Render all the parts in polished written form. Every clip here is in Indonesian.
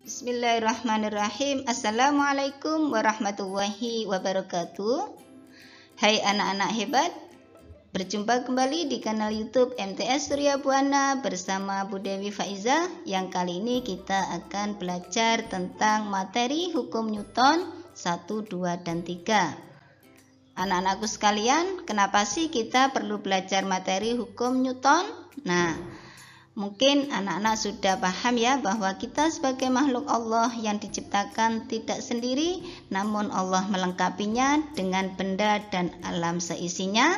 Bismillahirrahmanirrahim. Assalamualaikum warahmatullahi wabarakatuh. Hai anak-anak hebat, berjumpa kembali di kanal YouTube MTS Surya Buana bersama Bu Dewi Faiza. Yang kali ini kita akan belajar tentang materi hukum Newton 1, 2, dan 3. Anak-anakku sekalian, kenapa sih kita perlu belajar materi hukum Newton? Nah, mungkin anak-anak sudah paham ya bahwa kita sebagai makhluk Allah yang diciptakan tidak sendiri, namun Allah melengkapinya dengan benda dan alam seisinya.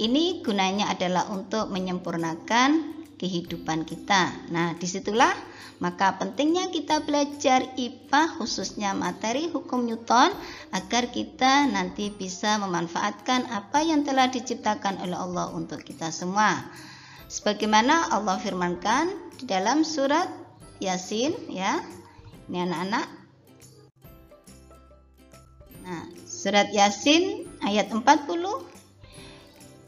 Ini gunanya adalah untuk menyempurnakan kehidupan kita. Nah, disitulah maka pentingnya kita belajar IPA, khususnya materi hukum Newton, agar kita nanti bisa memanfaatkan apa yang telah diciptakan oleh Allah untuk kita semua. Sebagaimana Allah firmankan di dalam surat Yasin, ya. Ini anak-anak. Nah, surat Yasin ayat 40.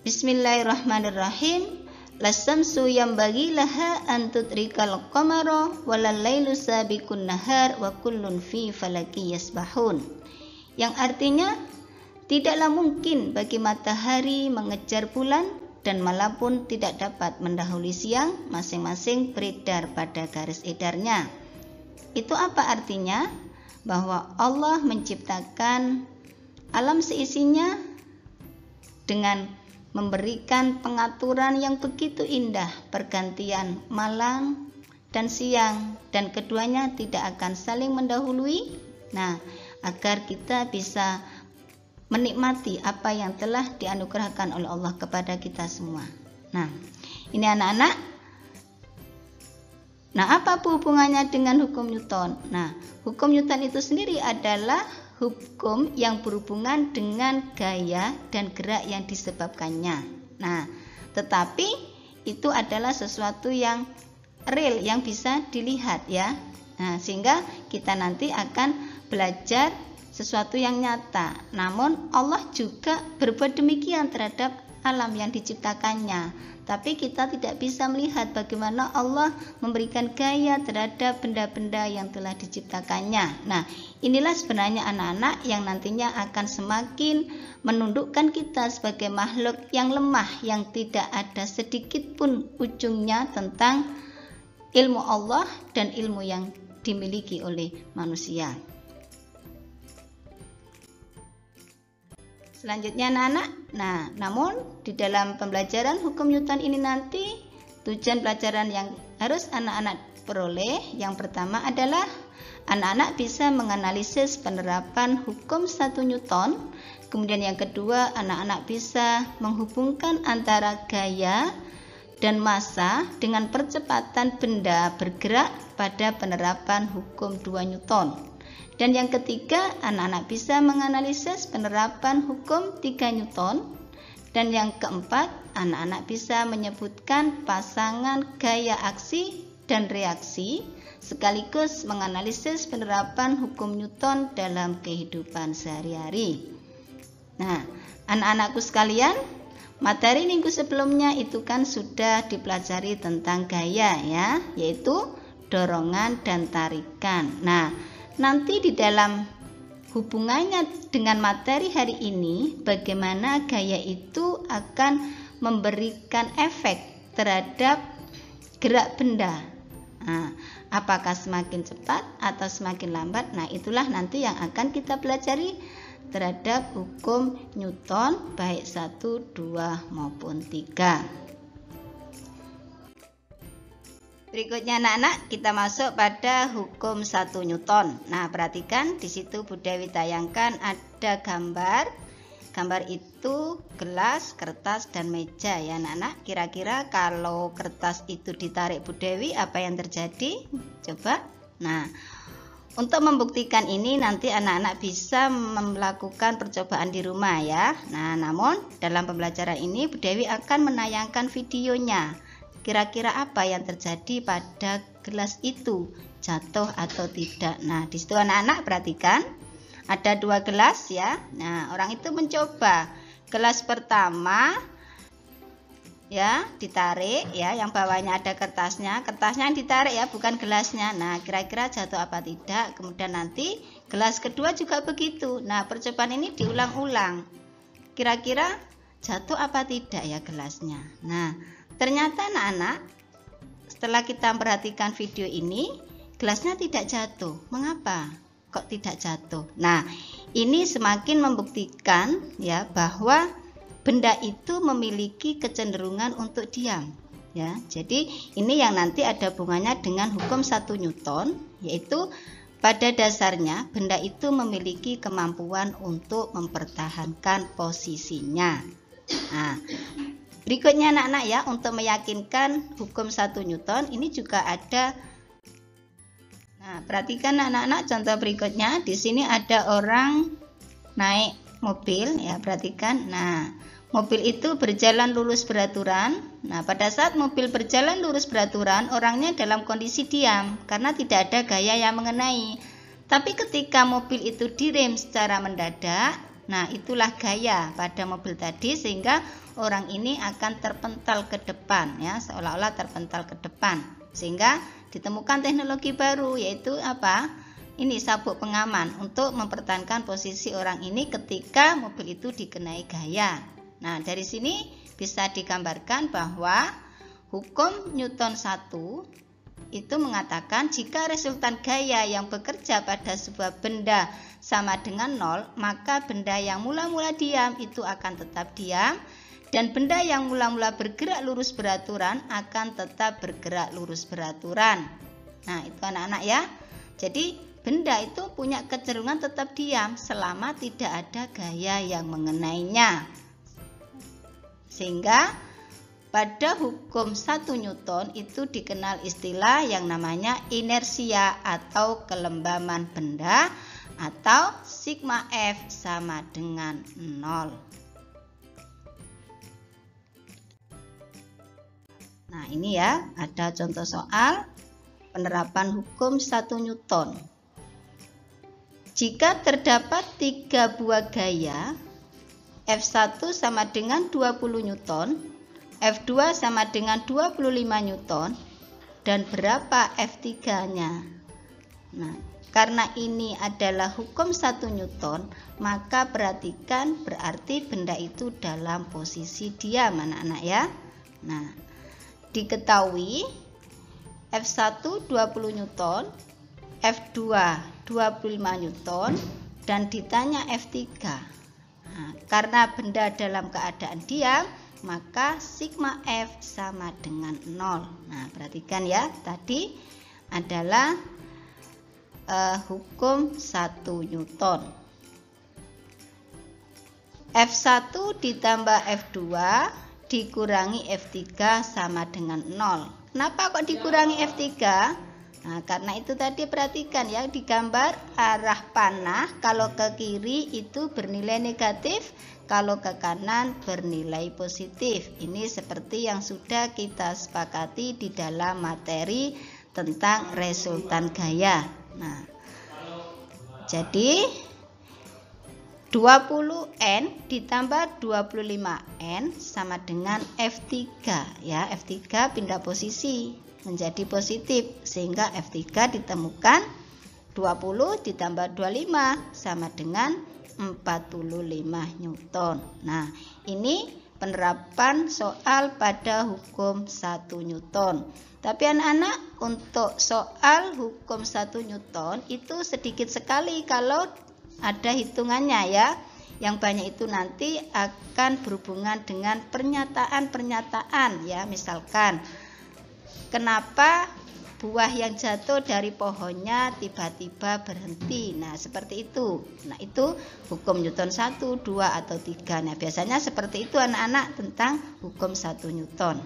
Bismillahirrahmanirrahim. Lasamsu yambaghi laha an tudrikal qamara walal lailu sabiqun nahar wa kullun fi falaki yasbahun. Yang artinya, tidaklah mungkin bagi matahari mengejar bulan dan malam pun tidak dapat mendahului siang, masing-masing beredar pada garis edarnya. Itu apa artinya? Bahwa Allah menciptakan alam seisinya dengan memberikan pengaturan yang begitu indah, pergantian malam dan siang, dan keduanya tidak akan saling mendahului. Nah, agar kita bisa menikmati apa yang telah dianugerahkan oleh Allah kepada kita semua. Nah, ini anak-anak. Nah, apa hubungannya dengan hukum Newton? Nah, hukum Newton itu sendiri adalah hukum yang berhubungan dengan gaya dan gerak yang disebabkannya. Nah, tetapi itu adalah sesuatu yang real, yang bisa dilihat ya. Nah, sehingga kita nanti akan belajar sesuatu yang nyata. Namun Allah juga berbuat demikian terhadap alam yang diciptakannya. Tapi kita tidak bisa melihat bagaimana Allah memberikan gaya terhadap benda-benda yang telah diciptakannya. Nah, inilah sebenarnya anak-anak yang nantinya akan semakin menundukkan kita sebagai makhluk yang lemah, yang tidak ada sedikit pun ujungnya tentang ilmu Allah dan ilmu yang dimiliki oleh manusia. Selanjutnya anak-anak, nah namun di dalam pembelajaran hukum Newton ini nanti tujuan pelajaran yang harus anak-anak peroleh, yang pertama adalah anak-anak bisa menganalisis penerapan hukum 1 Newton. Kemudian yang kedua, anak-anak bisa menghubungkan antara gaya dan massa dengan percepatan benda bergerak pada penerapan hukum 2 Newton. Dan yang ketiga, anak-anak bisa menganalisis penerapan hukum 3 Newton. Dan yang keempat, anak-anak bisa menyebutkan pasangan gaya aksi dan reaksi, sekaligus menganalisis penerapan hukum Newton dalam kehidupan sehari-hari. Nah, anak-anakku sekalian, materi minggu sebelumnya itu kan sudah dipelajari tentang gaya ya, yaitu dorongan dan tarikan. Nah, nanti di dalam hubungannya dengan materi hari ini, bagaimana gaya itu akan memberikan efek terhadap gerak benda. Nah, apakah semakin cepat atau semakin lambat? Nah, itulah nanti yang akan kita pelajari terhadap hukum Newton baik 1, 2 maupun 3. Berikutnya anak-anak, kita masuk pada hukum 1 Newton. Nah, perhatikan di situ Bu Dewi tayangkan ada gambar. Gambar itu gelas, kertas, dan meja ya anak-anak. Kira-kira kalau kertas itu ditarik Bu Dewi, apa yang terjadi? Coba. Nah, untuk membuktikan ini nanti anak-anak bisa melakukan percobaan di rumah ya. Nah, namun dalam pembelajaran ini Bu Dewi akan menayangkan videonya. Kira-kira apa yang terjadi pada gelas itu, jatuh atau tidak? Nah, di situ anak-anak perhatikan ada 2 gelas ya. Nah, orang itu mencoba. Gelas pertama ya, ditarik ya, yang bawahnya ada kertasnya yang ditarik ya, bukan gelasnya. Nah, kira-kira jatuh apa tidak. Kemudian nanti gelas kedua juga begitu. Nah, percobaan ini diulang-ulang, kira-kira jatuh apa tidak ya gelasnya. Nah, ternyata anak-anak, setelah kita perhatikan video ini, gelasnya tidak jatuh. Mengapa kok tidak jatuh? Nah, ini semakin membuktikan ya bahwa benda itu memiliki kecenderungan untuk diam ya. Jadi ini yang nanti ada hubungannya dengan hukum 1 Newton, yaitu pada dasarnya benda itu memiliki kemampuan untuk mempertahankan posisinya. Nah, berikutnya anak-anak ya, untuk meyakinkan hukum 1 Newton ini juga ada. Nah, perhatikan anak-anak contoh berikutnya. Di sini ada orang naik mobil ya, perhatikan. Nah, mobil itu berjalan lurus beraturan. Nah, pada saat mobil berjalan lurus beraturan, orangnya dalam kondisi diam karena tidak ada gaya yang mengenai. Tapi ketika mobil itu direm secara mendadak, nah itulah gaya pada mobil tadi, sehingga orang ini akan terpental ke depan ya, seolah-olah terpental ke depan. Sehingga ditemukan teknologi baru, yaitu apa? Ini sabuk pengaman untuk mempertahankan posisi orang ini ketika mobil itu dikenai gaya. Nah, dari sini bisa digambarkan bahwa hukum Newton 1 itu mengatakan jika resultan gaya yang bekerja pada sebuah benda sama dengan 0, maka benda yang mula-mula diam itu akan tetap diam, dan benda yang mula-mula bergerak lurus beraturan akan tetap bergerak lurus beraturan. Nah, itu anak-anak ya. Jadi benda itu punya kecenderungan tetap diam selama tidak ada gaya yang mengenainya. Sehingga pada hukum 1 Newton itu dikenal istilah yang namanya inersia atau kelembaman benda, atau sigma F sama dengan 0. Nah, ini ya, ada contoh soal penerapan hukum 1 Newton. Jika terdapat 3 buah gaya, F1 sama dengan 20 Newton, F2 sama dengan 25 Newton, dan berapa F3-nya? Nah, karena ini adalah hukum 1 Newton, maka perhatikan berarti benda itu dalam posisi diam anak-anak ya. Nah, diketahui F1 20 Newton, F2 25 Newton, dan ditanya F3. Nah, karena benda dalam keadaan diam, maka sigma F sama dengan 0. Nah, perhatikan ya, tadi adalah hukum 1 Newton. F1 ditambah F2 dikurangi F3 sama dengan 0. Kenapa kok dikurangi F3? Nah, karena itu tadi perhatikan ya, digambar arah panah kalau ke kiri itu bernilai negatif, kalau ke kanan bernilai positif. Ini seperti yang sudah kita sepakati di dalam materi tentang resultan gaya. Nah, jadi 20N ditambah 25N sama dengan F3 ya. F3 pindah posisi menjadi positif, sehingga F3 ditemukan 20 ditambah 25 sama dengan 45 Newton. Nah, ini penerapan soal pada hukum 1 Newton. Tapi anak-anak, untuk soal hukum 1 Newton itu sedikit sekali kalau ada hitungannya ya. Yang banyak itu nanti akan berhubungan dengan pernyataan-pernyataan ya. Misalkan, kenapa buah yang jatuh dari pohonnya tiba-tiba berhenti? Nah, seperti itu. Nah, itu hukum Newton 1, 2, atau 3. Nah, biasanya seperti itu anak-anak tentang hukum 1 Newton.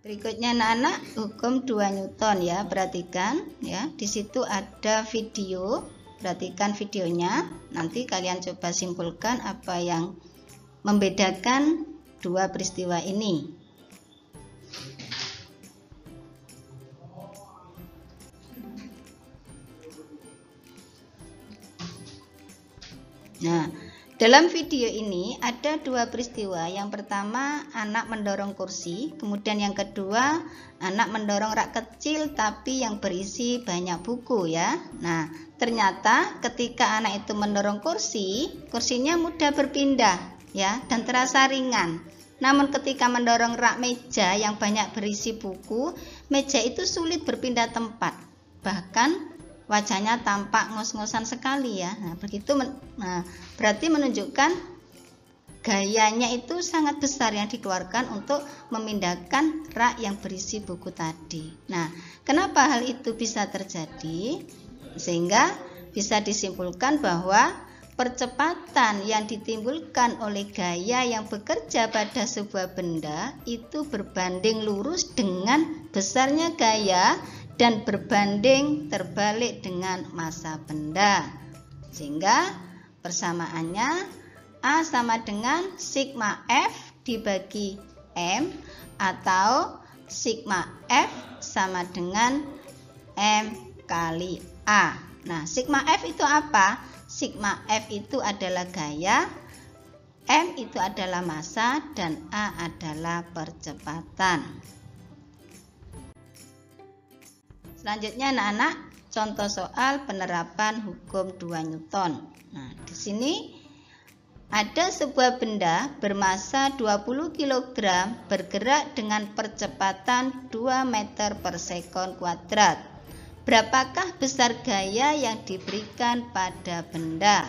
Berikutnya anak-anak, hukum 2 Newton ya. Perhatikan ya, di situ ada video. Perhatikan videonya. Nanti kalian coba simpulkan apa yang membedakan dua peristiwa ini. Nah, Dalam video ini ada dua peristiwa. Yang pertama, anak mendorong kursi. Kemudian yang kedua, anak mendorong rak kecil tapi yang berisi banyak buku ya. Nah, ternyata ketika anak itu mendorong kursi, kursinya mudah berpindah ya dan terasa ringan. Namun ketika mendorong rak meja yang banyak berisi buku, meja itu sulit berpindah tempat. Bahkan wajahnya tampak ngos-ngosan sekali ya. Nah, berarti menunjukkan gayanya itu sangat besar yang dikeluarkan untuk memindahkan rak yang berisi buku tadi. Nah, kenapa hal itu bisa terjadi? Sehingga bisa disimpulkan bahwa percepatan yang ditimbulkan oleh gaya yang bekerja pada sebuah benda itu berbanding lurus dengan besarnya gaya dan berbanding terbalik dengan massa benda. Sehingga persamaannya A sama dengan sigma F dibagi M, atau sigma F sama dengan M kali A. Nah, sigma F itu apa? Sigma F itu adalah gaya, M itu adalah massa, dan A adalah percepatan. Selanjutnya anak-anak, contoh soal penerapan hukum 2 Newton. Nah, di sini ada sebuah benda bermassa 20 kg bergerak dengan percepatan 2 meter per sekon kuadrat. Berapakah besar gaya yang diberikan pada benda?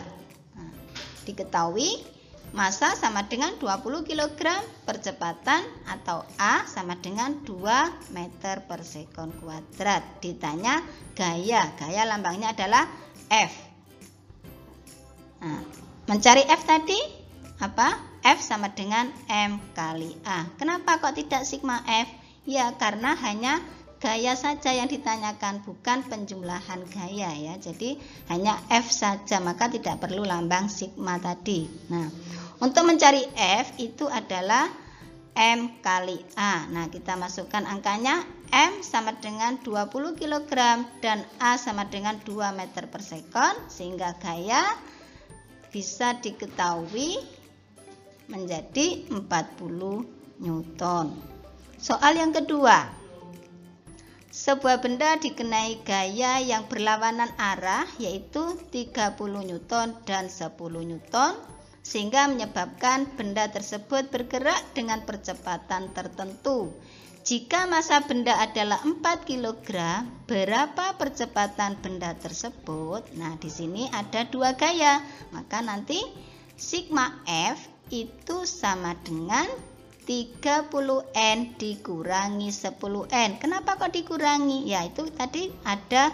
Nah, diketahui massa sama dengan 20 kg, percepatan atau A sama dengan 2 meter per sekon kuadrat. Ditanya gaya, gaya lambangnya adalah F. Nah, mencari F tadi apa? F sama dengan M kali A. Kenapa kok tidak sigma F? Ya, karena hanya gaya saja yang ditanyakan, bukan penjumlahan gaya ya. Jadi hanya F saja, maka tidak perlu lambang sigma tadi. Nah, untuk mencari F itu adalah M kali A. Nah, kita masukkan angkanya. M sama dengan 20 kg dan A sama dengan 2 meter per sekon, sehingga gaya bisa diketahui menjadi 40 Newton. Soal yang kedua. Sebuah benda dikenai gaya yang berlawanan arah, yaitu 30 Newton dan 10 Newton, sehingga menyebabkan benda tersebut bergerak dengan percepatan tertentu. Jika massa benda adalah 4 kg, berapa percepatan benda tersebut? Nah, di sini ada dua gaya, maka nanti sigma F itu sama dengan 30N dikurangi 10N. Kenapa kok dikurangi? Ya, itu tadi ada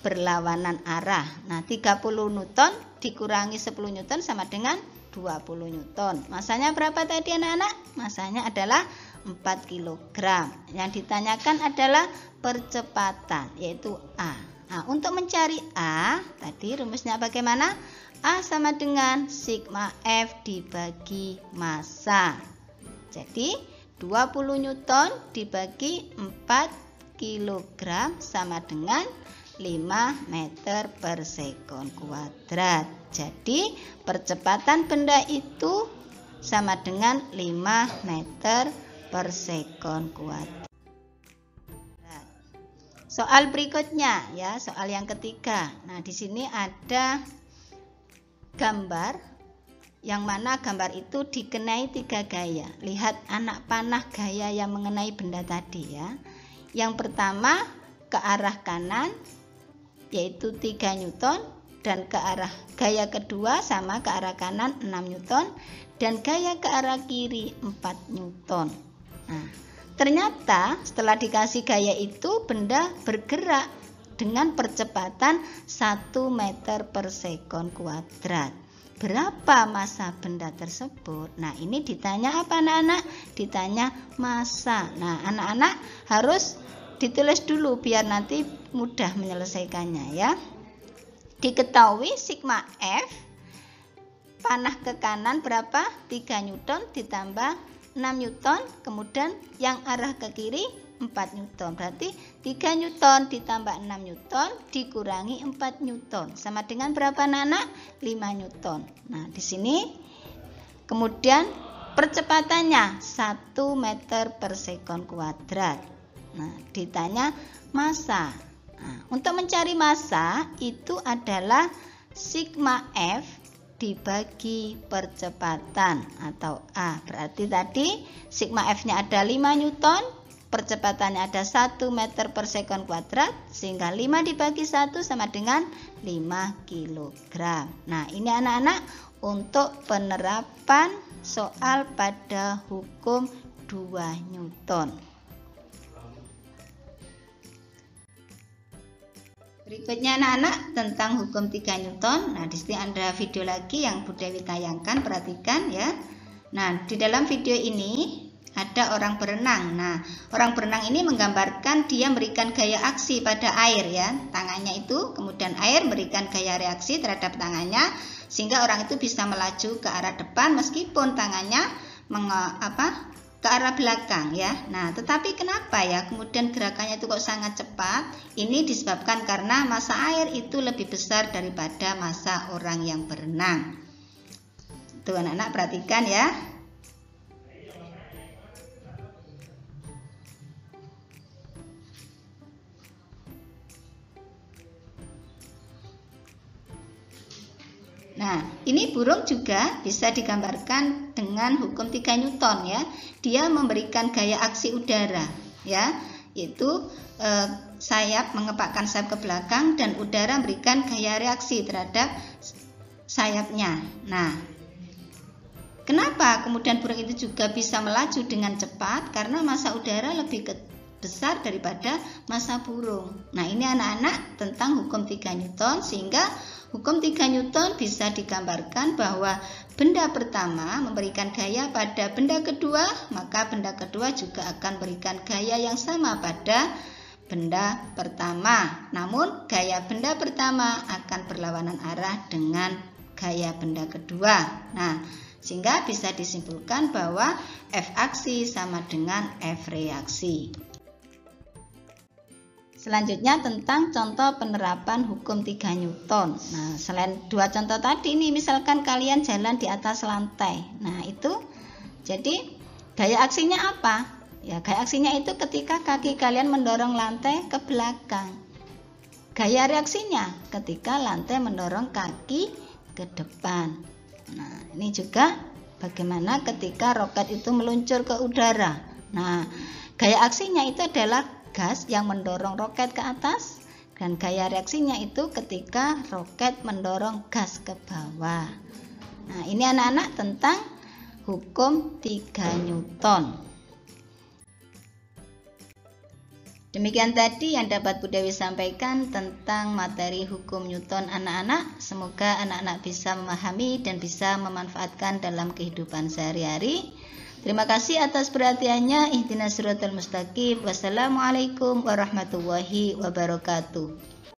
berlawanan arah. Nah, 30 Newton dikurangi 10 Newton sama dengan 20 Newton. Masanya berapa tadi anak-anak? Masanya adalah 4 kg. Yang ditanyakan adalah percepatan, yaitu A. Nah, untuk mencari A, tadi rumusnya bagaimana? A sama dengan sigma F dibagi massa. Jadi 20 Newton dibagi 4 kg sama dengan 5 meter per sekon kuadrat. Jadi percepatan benda itu sama dengan 5 meter per sekon kuadrat. Soal berikutnya ya, soal yang ketiga. Nah, di sini ada gambar yang mana gambar itu dikenai 3 gaya. Lihat anak panah gaya yang mengenai benda tadi ya. Yang pertama ke arah kanan yaitu 3 Newton, dan ke arah gaya kedua sama ke arah kanan 6 Newton, dan gaya ke arah kiri 4 Newton. Nah, ternyata setelah dikasih gaya itu benda bergerak dengan percepatan 1 meter per sekon kuadrat. Berapa massa benda tersebut? Nah, ini ditanya apa anak-anak? Ditanya massa. Nah, anak-anak harus ditulis dulu biar nanti mudah menyelesaikannya ya. Diketahui sigma F, panah ke kanan berapa? 3 Newton ditambah 6 Newton, kemudian yang arah ke kiri 4 Newton. Berarti 3 Newton ditambah 6 Newton dikurangi 4 Newton. Sama dengan berapa anak-anak? 5 Newton. Nah, di sini kemudian percepatannya 1 meter per sekon kuadrat. Nah, ditanya massa. Nah, untuk mencari massa itu adalah sigma F dibagi percepatan atau A. Berarti tadi sigma F-nya ada 5 Newton, percepatannya ada 1 meter per sekon kuadrat, sehingga 5 dibagi 1 sama dengan 5 kilogram. Nah, ini anak-anak untuk penerapan soal pada hukum 2 Newton. Berikutnya anak-anak tentang hukum 3 Newton. Nah, di sini ada video lagi yang Bu Dewi tayangkan, perhatikan ya. Nah, di dalam video ini ada orang berenang. Nah, orang berenang ini menggambarkan dia memberikan gaya aksi pada air ya. Tangannya itu, kemudian air memberikan gaya reaksi terhadap tangannya sehingga orang itu bisa melaju ke arah depan meskipun tangannya ke arah belakang ya. Nah, tetapi kenapa ya kemudian gerakannya itu kok sangat cepat? Ini disebabkan karena massa air itu lebih besar daripada massa orang yang berenang. Tuh anak-anak perhatikan ya. Nah, ini burung juga bisa digambarkan dengan hukum 3 Newton ya. Dia memberikan gaya aksi udara ya, yaitu sayap mengepakkan sayap ke belakang dan udara memberikan gaya reaksi terhadap sayapnya. Nah, kenapa kemudian burung itu juga bisa melaju dengan cepat? Karena massa udara lebih besar daripada massa burung. Nah, ini anak-anak tentang hukum 3 Newton, sehingga hukum 3 Newton bisa digambarkan bahwa benda pertama memberikan gaya pada benda kedua, maka benda kedua juga akan memberikan gaya yang sama pada benda pertama. Namun gaya benda pertama akan berlawanan arah dengan gaya benda kedua. Nah, sehingga bisa disimpulkan bahwa F aksi sama dengan F reaksi. Selanjutnya tentang contoh penerapan hukum 3 Newton. Nah, selain 2 contoh tadi ini, misalkan kalian jalan di atas lantai. Nah, itu jadi gaya aksinya apa? Ya, gaya aksinya itu ketika kaki kalian mendorong lantai ke belakang. Gaya reaksinya ketika lantai mendorong kaki ke depan. Nah, ini juga bagaimana ketika roket itu meluncur ke udara. Nah, gaya aksinya itu adalah gas yang mendorong roket ke atas, dan gaya reaksinya itu ketika roket mendorong gas ke bawah. Nah, ini anak-anak tentang hukum 3 Newton. Demikian tadi yang dapat Bu Dewi sampaikan tentang materi hukum Newton anak-anak. Semoga anak-anak bisa memahami dan bisa memanfaatkan dalam kehidupan sehari-hari. Terima kasih atas perhatiannya. Ihdinas siratal mustaqim. Wassalamualaikum warahmatullahi wabarakatuh.